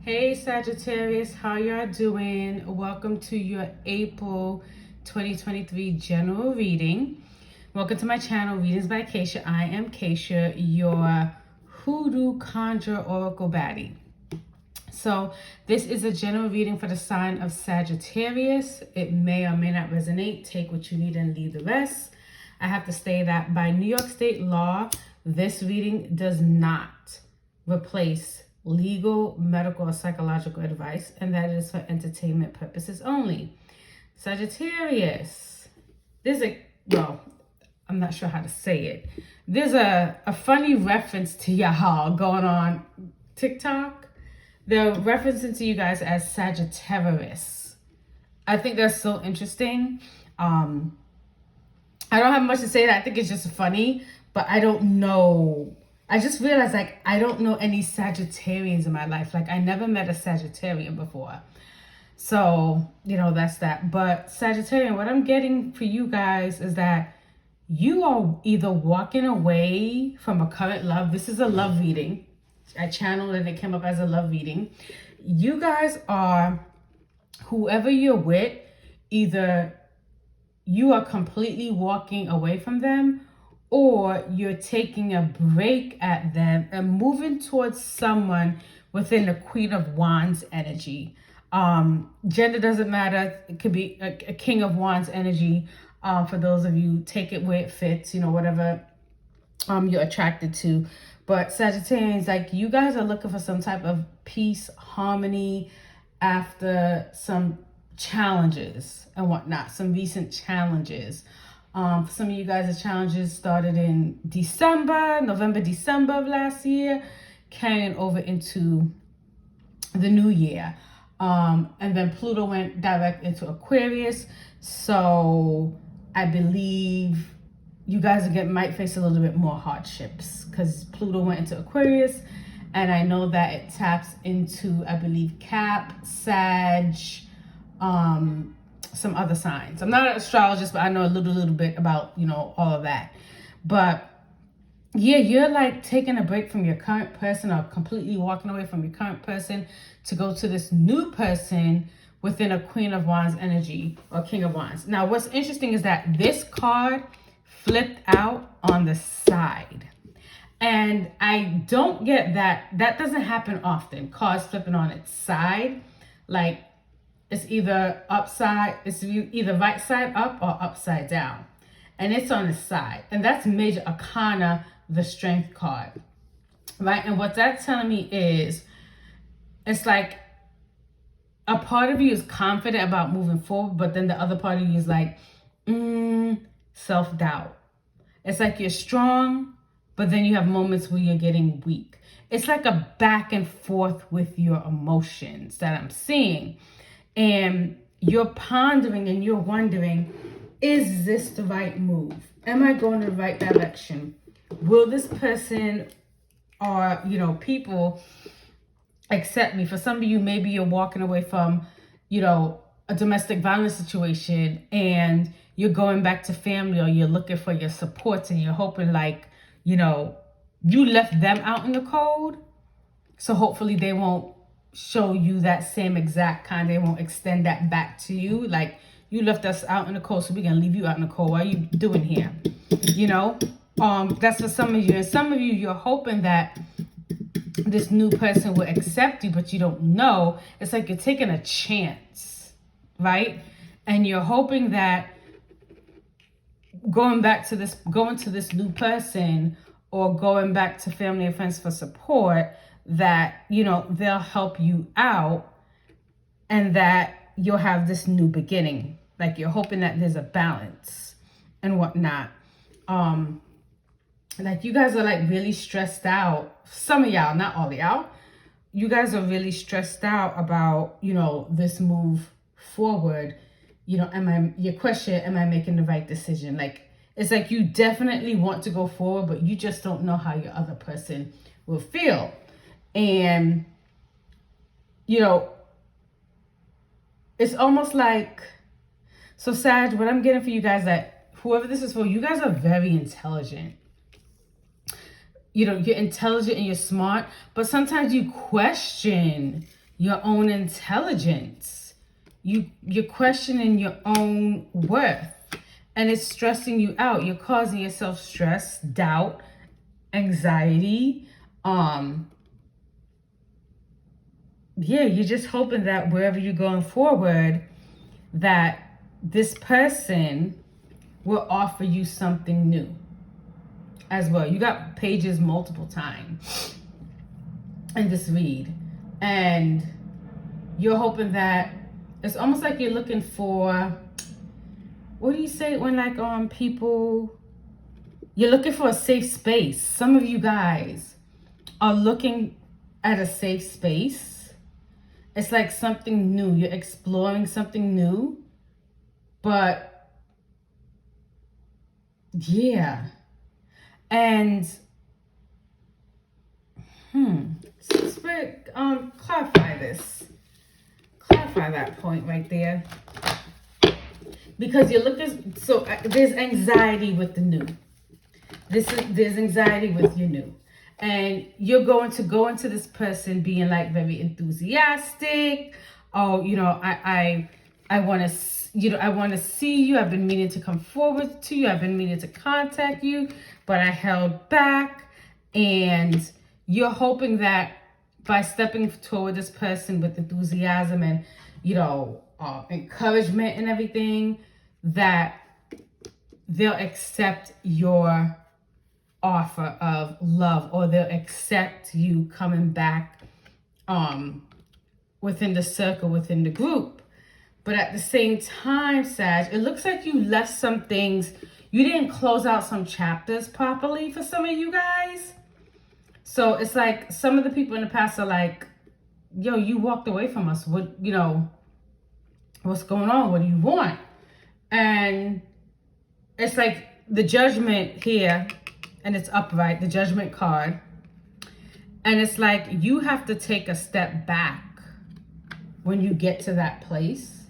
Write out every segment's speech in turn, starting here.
Hey Sagittarius, how y'all doing? Welcome to your April 2023 general reading. Welcome to my channel, Readings by CASHAPP. I am CASHAPP, your Hoodoo Conjure Oracle Baddie. So this is a general reading for the sign of Sagittarius. It may or may not resonate. Take what you need and leave the rest. I have to say that by New York State law, this reading does not replace legal, medical, or psychological advice, and that is for entertainment purposes only. Sagittarius, I'm not sure how to say it. There's a funny reference to y'all going on TikTok. They're referencing to you guys as Sagittarius. I think that's so interesting. I don't have much to say that. I think it's just funny, but I don't know. I just realized, I don't know any Sagittarians in my life. I never met a Sagittarian before. So, that's that. But Sagittarian, what I'm getting for you guys is that you are either walking away from a current love. This is a love reading. I channeled and it came up as a love reading. You guys are, whoever you're with, either you are completely walking away from them, or you're taking a break at them and moving towards someone within the Queen of Wands energy. Gender doesn't matter. It could be a King of Wands energy. For those of you, take it where it fits, whatever you're attracted to. But Sagittarians, you guys are looking for some type of peace, harmony after some challenges and whatnot, some recent challenges. For some of you guys, the challenges started in November, December of last year, carrying over into the new year. And then Pluto went direct into Aquarius. So I believe you guys might face a little bit more hardships because Pluto went into Aquarius. And I know that it taps into, I believe, Cap, Sag, some other signs. I'm not an astrologist, but I know a little bit about, all of that. But yeah, you're taking a break from your current person or completely walking away from your current person to go to this new person within a Queen of Wands energy or King of Wands. Now, what's interesting is that this card flipped out on the side. And I don't get that. That doesn't happen often. Cards flipping on its side. It's either either right side up or upside down. And it's on the side. And that's Major Arcana, the Strength card. Right? And what that's telling me is, it's like a part of you is confident about moving forward, but then the other part of you is self-doubt. It's like you're strong, but then you have moments where you're getting weak. It's like a back and forth with your emotions that I'm seeing. And you're pondering and you're wondering, is this the right move? Am I going in the right direction? Will this person or, people accept me? For some of you, maybe you're walking away from, a domestic violence situation and you're going back to family, or you're looking for your supports and you're hoping you left them out in the cold. So hopefully they won't show you that same exact kind. They won't extend that back to you. You left us out in the cold, so we're going to leave you out in the cold. What are you doing here? That's for some of you. And some of you, you're hoping that this new person will accept you, but you don't know. It's like you're taking a chance, right? And you're hoping that going to this new person or going back to family and friends for support, that, they'll help you out and that you'll have this new beginning. You're hoping that there's a balance and whatnot. You guys are really stressed out. Some of y'all, not all of y'all. You guys are really stressed out about, this move forward. Your question, am I making the right decision? It's like you definitely want to go forward, but you just don't know how your other person will feel. And, it's almost so Sag, what I'm getting for you guys, that whoever this is for, you guys are very intelligent. You're intelligent and you're smart, but sometimes you question your own intelligence. You're questioning your own worth. And it's stressing you out. You're causing yourself stress, doubt, anxiety. Yeah, you're just hoping that wherever you're going forward, that this person will offer you something new as well. You got pages multiple times in this read. And you're hoping that it's almost like you're looking for, what do you say when like people, you're looking for a safe space. Some of you guys are looking at a safe space. It's like something new. You're exploring something new. But yeah. And so Spirit, clarify this. Clarify that point right there. Because you're looking, so there's anxiety with the new. There's anxiety with your new. And you're going to go into this person being like very enthusiastic. Oh, you know, I want to, you know, I want to see you. I've been meaning to come forward to you. I've been meaning to contact you, but I held back. And you're hoping that by stepping toward this person with enthusiasm and, you know, encouragement and everything, that they'll accept your offer of love, or they'll accept you coming back within the circle, within the group. But at the same time, Sag, it looks like you left some things, you didn't close out some chapters properly for some of you guys. So it's like some of the people in the past are like, yo, you walked away from us. What, you know, what's going on? What do you want? And it's like the judgment here, and it's upright, the judgment card. And it's like you have to take a step back when you get to that place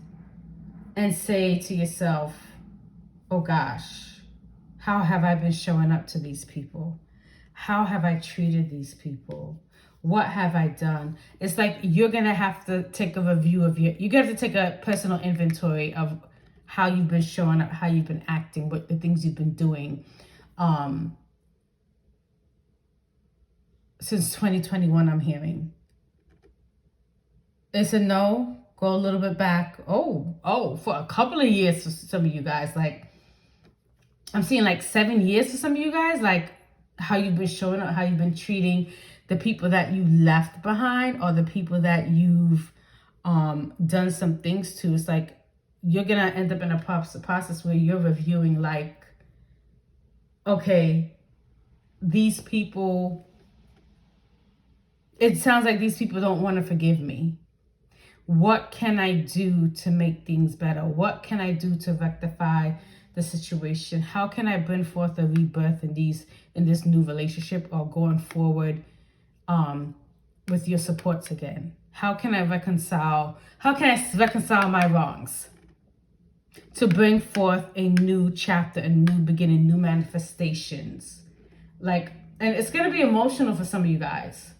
and say to yourself, oh gosh, how have I been showing up to these people? How have I treated these people? What have I done? It's like you're going to have to take a review of you got to take a personal inventory of how you've been showing up, how you've been acting, what the things you've been doing. Since 2021, I'm hearing. It's a no. Go a little bit back. Oh, for a couple of years for some of you guys. Like, I'm seeing like 7 years for some of you guys. Like, how you've been showing up, how you've been treating the people that you left behind, or the people that you've done some things to. It's like you're going to end up in a process where you're reviewing like, okay, these people, it sounds like these people don't want to forgive me. What can I do to make things better? What can I do to rectify the situation? How can I bring forth a rebirth in this new relationship, or going forward with your supports again? How can I reconcile my wrongs to bring forth a new chapter, a new beginning, new manifestations? Like, and it's going to be emotional for some of you guys.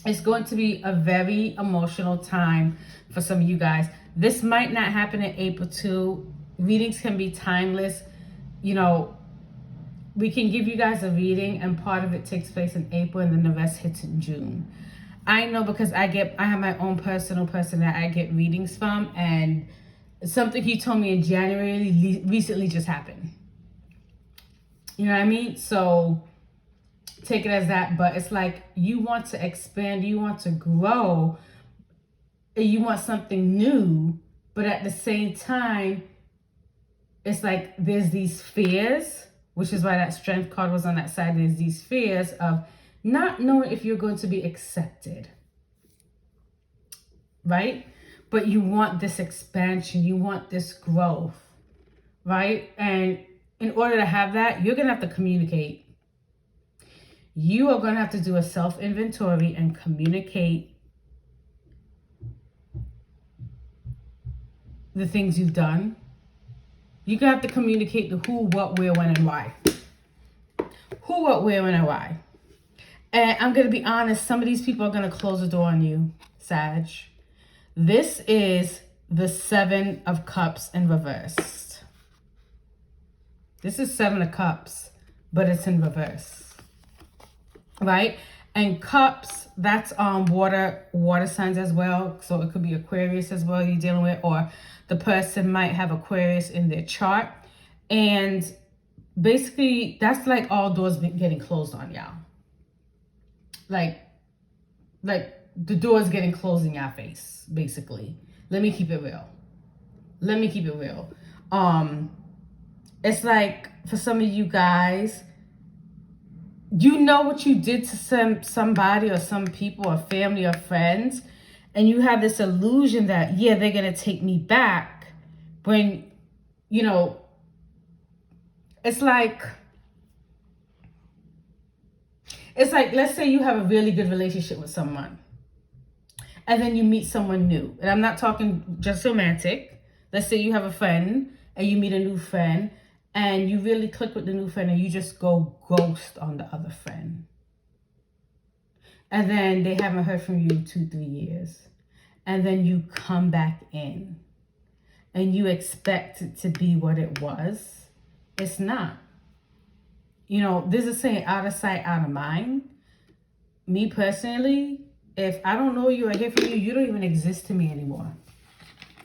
It's going to be a very emotional time for some of you guys. This might not happen in April too. Readings can be timeless. You know, we can give you guys a reading and part of it takes place in April and then the rest hits in June. I know because I have my own personal person that I get readings from, and something he told me in January recently just happened. You know what I mean? So take it as that. But it's like you want to expand, you want to grow, you want something new, but at the same time, it's like there's these fears, which is why that strength card was on that side. There's these fears of not knowing if you're going to be accepted, right? But you want this expansion, you want this growth, right? And in order to have that, you're going to have to communicate. You are going to have to do a self-inventory and communicate the things you've done. You're going to have to communicate the who, what, where, when, and why. Who, what, where, when, and why. And I'm going to be honest, some of these people are going to close the door on you, Sag. This is the 7 of Cups in reverse. This is 7 of Cups, but it's in reverse, right? And Cups, that's water signs as well. So it could be Aquarius as well you're dealing with, or the person might have Aquarius in their chart. And basically, that's like all doors getting closed on y'all. Like the door's getting closed in your face, basically. Let me keep it real. Let me keep it real. It's like, for some of you guys, you know what you did to somebody or some people or family or friends, and you have this illusion that, yeah, they're going to take me back. When, you know, it's like, let's say you have a really good relationship with someone, and then you meet someone new. And I'm not talking just romantic. Let's say you have a friend and you meet a new friend, and you really click with the new friend, and you just go ghost on the other friend. And then they haven't heard from you in 2-3 years. And then you come back in, and you expect it to be what it was. It's not. You know, this is saying out of sight, out of mind. Me personally, if I don't know you or hear from you, you don't even exist to me anymore.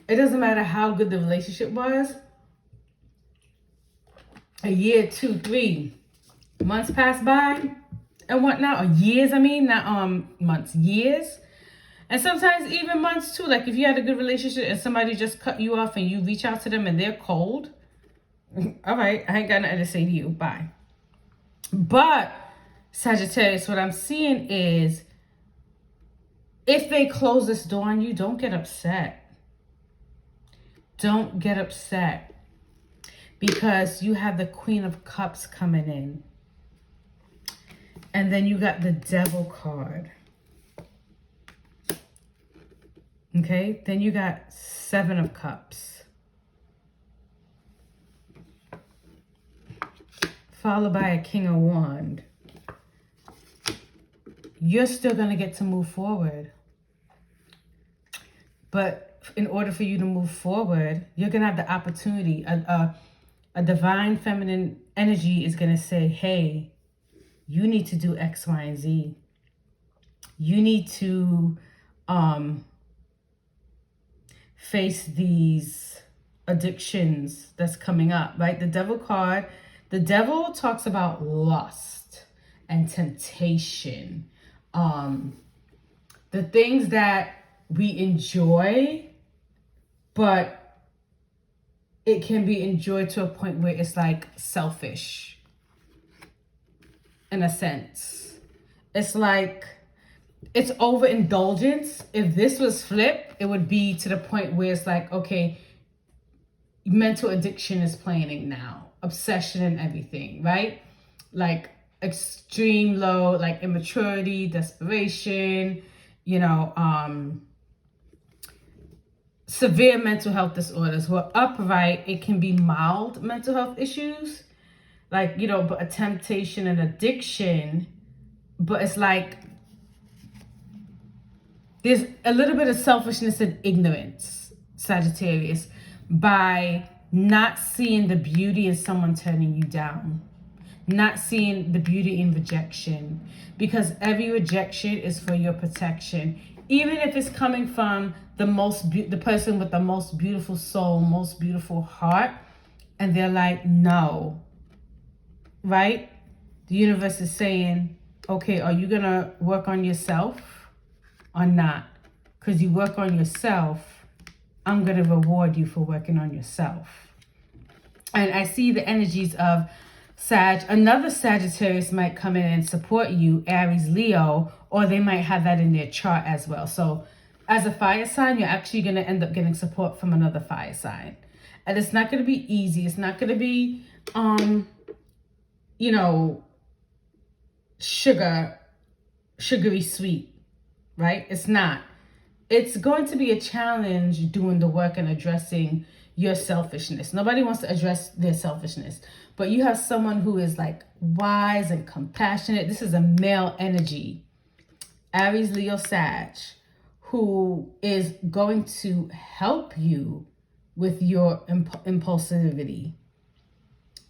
It doesn't matter how good the relationship was. A year, 2, 3 months pass by and whatnot, or years, I mean, not months, years. And sometimes even months too. Like if you had a good relationship and somebody just cut you off and you reach out to them and they're cold. All right, I ain't got nothing to say to you. Bye. But Sagittarius, what I'm seeing is, if they close this door on you, don't get upset. Don't get upset. Because you have the Queen of Cups coming in. And then you got the Devil card. Okay, then you got 7 of Cups. Followed by a King of Wands. You're still going to get to move forward. But in order for you to move forward, you're going to have the opportunity. A divine feminine energy is going to say, hey, you need to do X, Y, and Z. You need to face these addictions that's coming up, right? The Devil card, the Devil talks about lust and temptation. The things that we enjoy, but it can be enjoyed to a point where it's like selfish, in a sense. It's like, it's overindulgence. If this was flipped, it would be to the point where it's like, okay, mental addiction is playing now. Obsession and everything, right? Like extreme low, like immaturity, desperation, you know, severe mental health disorders. Well, upright, it can be mild mental health issues, like, you know, but a temptation and addiction. But it's like there's a little bit of selfishness and ignorance, Sagittarius, by not seeing the beauty in someone turning you down, not seeing the beauty in rejection, because every rejection is for your protection. Even if it's coming from the person with the most beautiful soul, most beautiful heart, and they're like, no, right? The universe is saying, okay, are you going to work on yourself or not? Because you work on yourself, I'm going to reward you for working on yourself. And I see the energies of another Sagittarius might come in and support you, Aries, Leo, or they might have that in their chart as well. So as a fire sign, you're actually going to end up getting support from another fire sign. And it's not going to be easy. It's not going to be, you know, sugary sweet, right? It's not. It's going to be a challenge doing the work and addressing your selfishness. Nobody wants to address their selfishness. But you have someone who is like wise and compassionate. This is a male energy. Aries, Leo, Sag, who is going to help you with your impulsivity.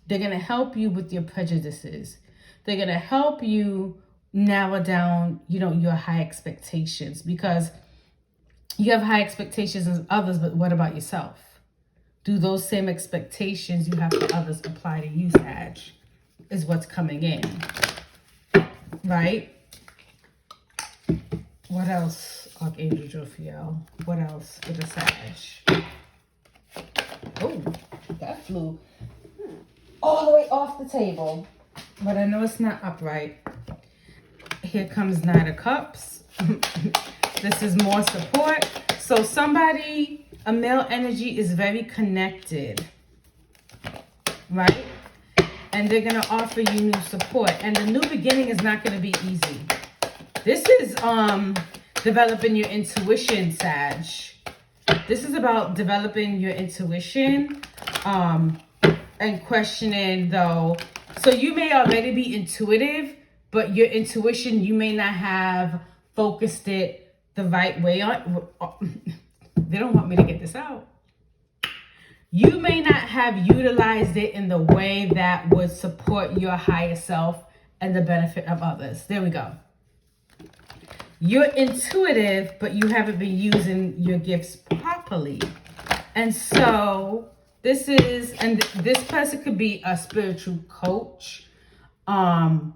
They're going to help you with your prejudices. They're going to help you narrow down, your high expectations, because you have high expectations of others, but what about yourself? Do those same expectations you have for others apply to you, Sag? Is what's coming in, right? What else, Archangel Jophiel? What else for the Sag? Oh, that flew all the way off the table, but I know it's not upright. Here comes Knight of Cups. This is more support. So somebody, a male energy, is very connected, right? And they're going to offer you new support. And the new beginning is not going to be easy. This is developing your intuition, Sag. This is about developing your intuition and questioning, though. So you may already be intuitive, but your intuition, you may not have focused it the right way on. They don't want me to get this out. You may not have utilized it in the way that would support your higher self and the benefit of others. There we go. You're intuitive, but you haven't been using your gifts properly. And so this person could be a spiritual coach, a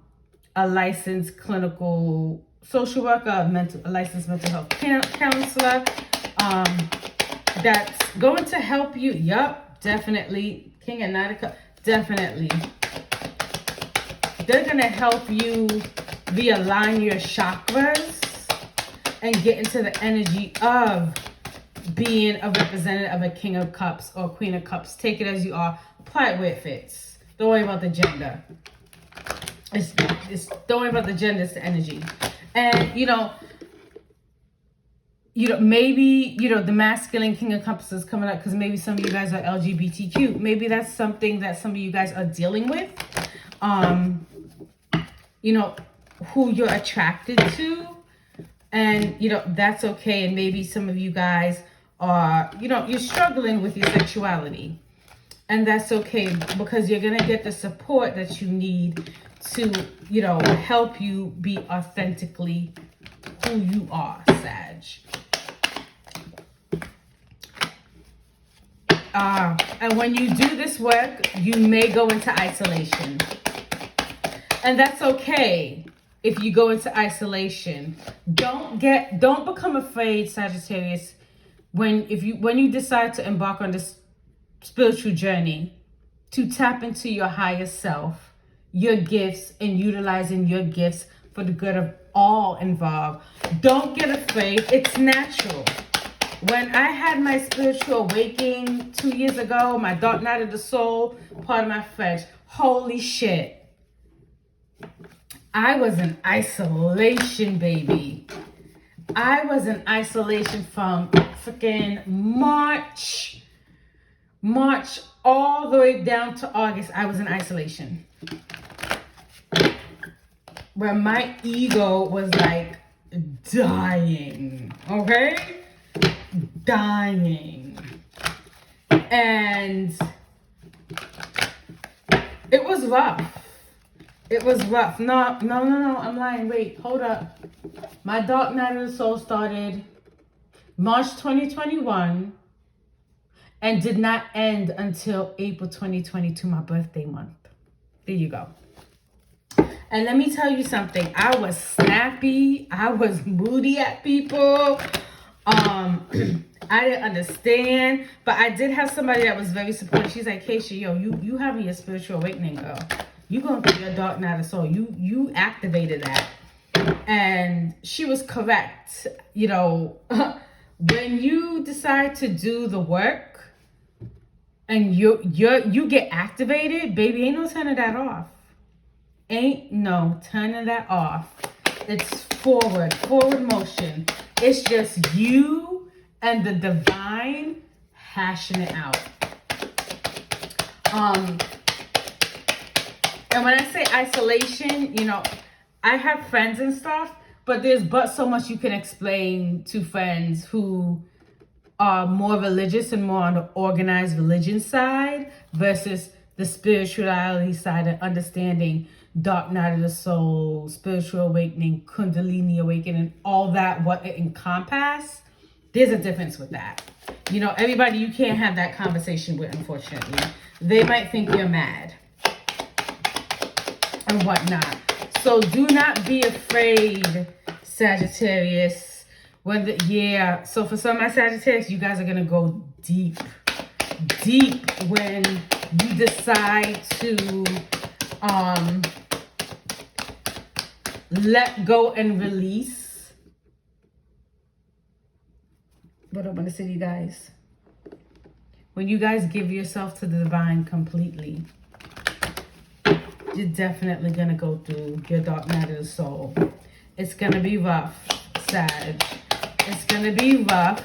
licensed clinical social worker, a licensed mental health counselor, that's going to help you. Yup, definitely. King and Knight of Cups, definitely. They're going to help you realign your chakras and get into the energy of being a representative of a King of Cups or Queen of Cups. Take it as you are. Apply it where it fits. Don't worry about the gender. Don't worry about the gender, it's the energy. And, maybe, the masculine King of Cups is coming up because maybe some of you guys are LGBTQ. Maybe that's something that some of you guys are dealing with. Who you're attracted to. And, that's okay. And maybe some of you guys are, you're struggling with your sexuality. And that's okay, because you're going to get the support that you need to, help you be authentically who you are, Sag. And when you do this work, you may go into isolation. And that's okay if you go into isolation. Don't become afraid, Sagittarius, when you decide to embark on this spiritual journey, to tap into your higher self, your gifts, and utilizing your gifts for the good of all involved. Don't get afraid. It's natural. When I had my spiritual awakening 2 years ago, my dark night of the soul, part of my flesh, holy shit. I was in isolation, baby. I was in isolation from freaking March all the way down to August. I was in isolation. Where my ego was like dying, okay? Dying. And it was rough. It was rough. No, I'm lying. Wait, hold up. My dark night of the soul started March 2021 and did not end until April 2022, my birthday month. There you go. And let me tell you something. I was snappy. I was moody at people. I didn't understand. But I did have somebody that was very supportive. She's like, Keisha, yo, you having your spiritual awakening, girl. You going through your dark night of soul. You activated that. And she was correct. When you decide to do the work and you get activated, baby, ain't no turning that off. Ain't no turning that off. It's forward motion. It's just you and the divine hashing it out. And when I say isolation, you know, I have friends and stuff, but there's but so much you can explain to friends who are more religious and more on the organized religion side versus the spirituality side and understanding dark night of the soul, spiritual awakening, kundalini awakening, all that, what it encompasses. There's a difference with that. You know, everybody you can't have that conversation with, unfortunately. They might think you're mad and whatnot. So do not be afraid, Sagittarius. So for some of my Sagittarius, you guys are going to go deep when you decide to let go and release. What I'm going to say to you guys, when you guys give yourself to the divine completely, you're definitely going to go through your dark night of the soul. It's going to be rough, Sag. It's going to be rough.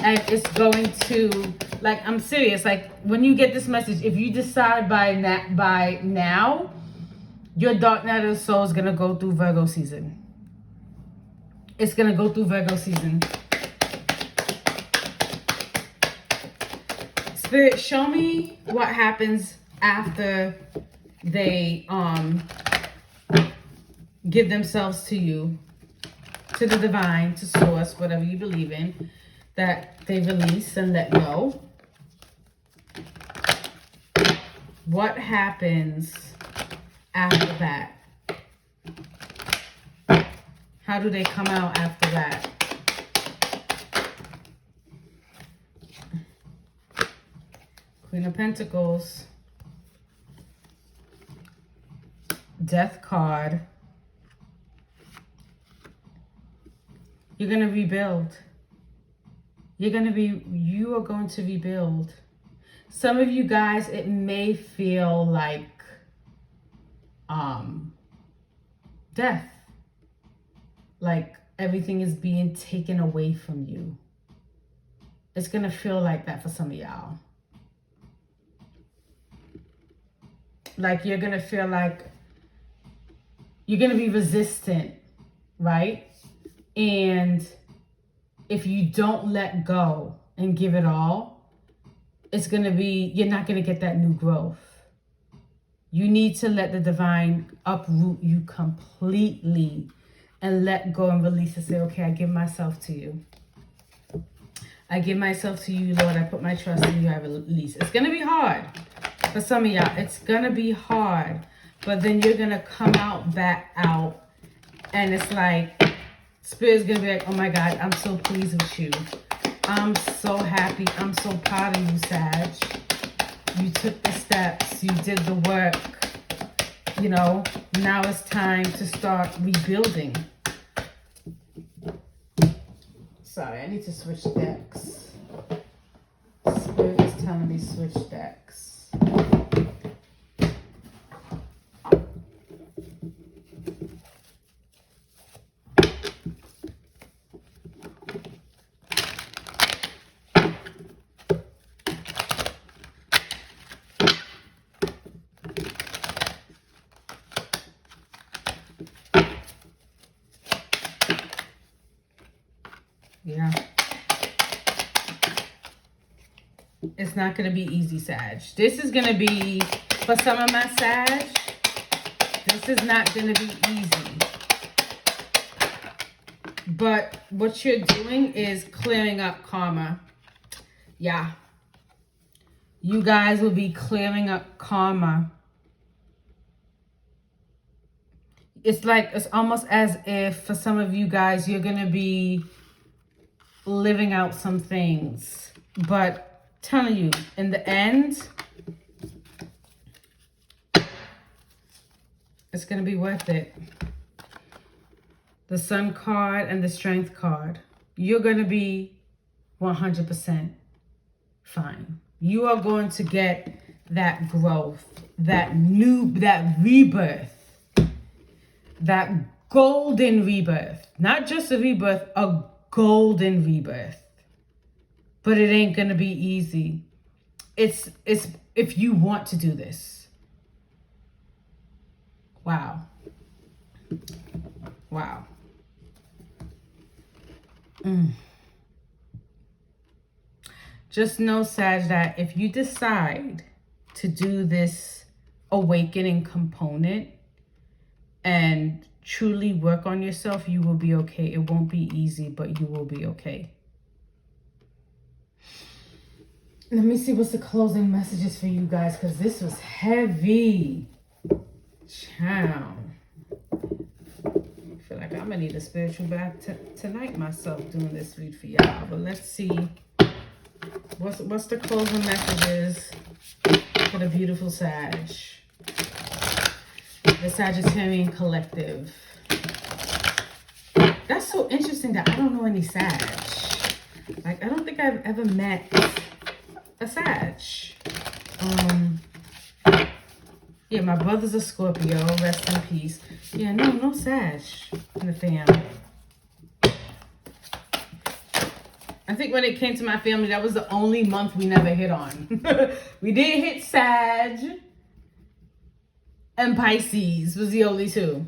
And it's going to, like, I'm serious. Like, when you get this message, if you decide by now, your dark night of the soul is going to go through Virgo season. It's going to go through Virgo season. Spirit, show me what happens after they give themselves to you, to the divine, to source, whatever you believe in, that they release and let go. What happens after that? How do they come out after that? Queen of Pentacles. Death card. You're going to rebuild. You are going to rebuild. Some of you guys, it may feel like death. Like everything is being taken away from you. It's going to feel like that for some of y'all. Like you're going to feel like you're going to be resistant, right? And if you don't let go and give it all, it's going to be, you're not going to get that new growth. You need to let the divine uproot you completely and let go and release and say, okay, I give myself to you. I give myself to you, Lord. I put my trust in you. I release. It's going to be hard for some of y'all. It's going to be hard. But then you're going to come back out. And it's like, Spirit's going to be like, oh my God, I'm so pleased with you. I'm so happy. I'm so proud of you, Sag. You took the steps. You did the work. You know, now it's time to start rebuilding. Sorry, I need to switch decks. Spirit is telling me switch decks. Yeah. It's not going to be easy, Sag. This is going to be, for some of my Sag, this is not going to be easy. But what you're doing is clearing up karma. Yeah. You guys will be clearing up karma. It's like, it's almost as if for some of you guys, you're going to be living out some things, but telling you in the end it's going to be worth it. The Sun card and the Strength card, you're going to be 100% fine. You are going to get that growth, that rebirth, that golden rebirth, not just a rebirth, a golden rebirth. But it ain't gonna be easy. it's if you want to do this. Wow. Wow. Just know, Sag, that if you decide to do this awakening component and truly work on yourself, you will be okay. It won't be easy, but you will be okay. Let me see what's the closing messages for you guys, because this was heavy. Child. I feel like I'm going to need a spiritual bath tonight myself doing this read for y'all. But let's see. What's the closing messages for the beautiful Sag? The Sagittarian collective. That's so interesting that I don't know any Sag. Like, I don't think I've ever met a Sag. Yeah, my brother's a Scorpio. Rest in peace. Yeah, no Sag in the family. I think when it came to my family, that was the only month we never hit on. We did hit Sag and Pisces was the only two.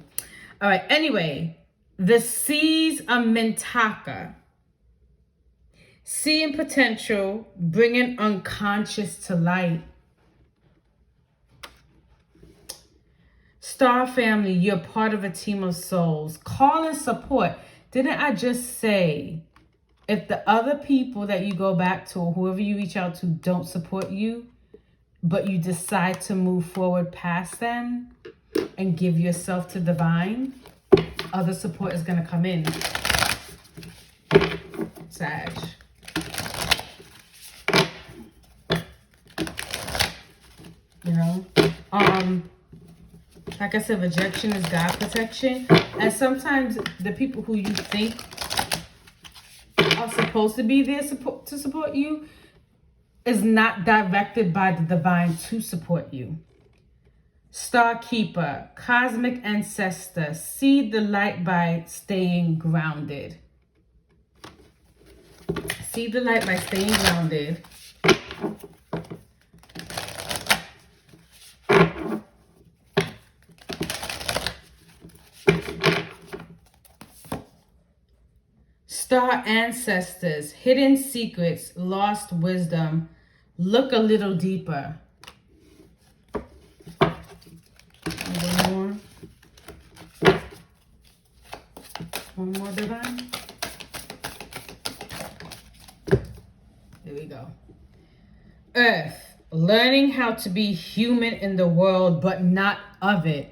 All right, anyway, the seeds of Mintaka. Seeing potential, bringing unconscious to light. Star family, you're part of a team of souls. Call and support. Didn't I just say, if the other people that you go back to or whoever you reach out to don't support you, but you decide to move forward past them and give yourself to divine, other support is going to come in. Sag. You know? Like I said, rejection is God protection. And sometimes the people who you think are supposed to be there to support you is not directed by the divine to support you. Star Keeper, Cosmic Ancestor, see the light by staying grounded. See the light by staying grounded. Star Ancestors, hidden secrets, lost wisdom, look a little deeper. One more divine. There we go. Earth, learning how to be human in the world, but not of it.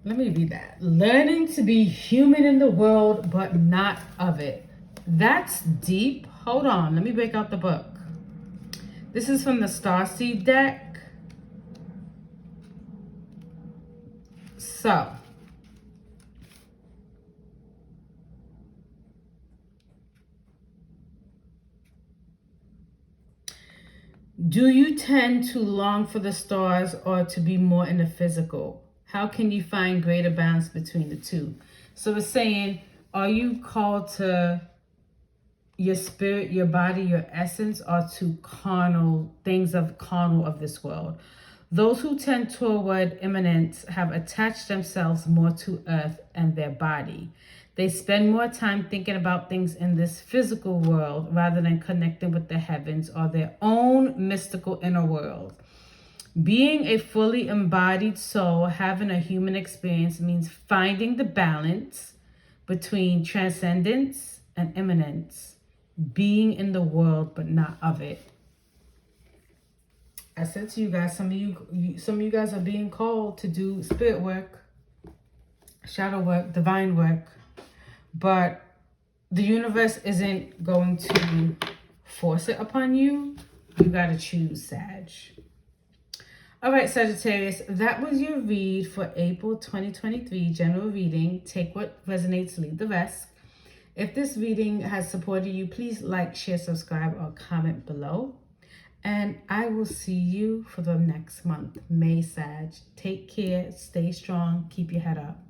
Let me read that. Learning to be human in the world, but not of it. That's deep. Hold on. Let me break out the book. This is from the Starseed deck. So, do you tend to long for the stars or to be more in the physical? How can you find greater balance between the two? So it's saying, are you called to your spirit, your body, your essence, or to carnal things of this world? Those who tend toward immanence have attached themselves more to earth and their body. They spend more time thinking about things in this physical world rather than connecting with the heavens or their own mystical inner world. Being a fully embodied soul, having a human experience means finding the balance between transcendence and immanence, being in the world but not of it. I said to you guys, some of you guys are being called to do spirit work, shadow work, divine work, but the universe isn't going to force it upon you. You got to choose, Sag. All right, Sagittarius, that was your read for April 2023 general reading. Take what resonates, leave the rest. If this reading has supported you, please like, share, subscribe, or comment below. And I will see you for the next month. May, Sag. Take care, stay strong, keep your head up.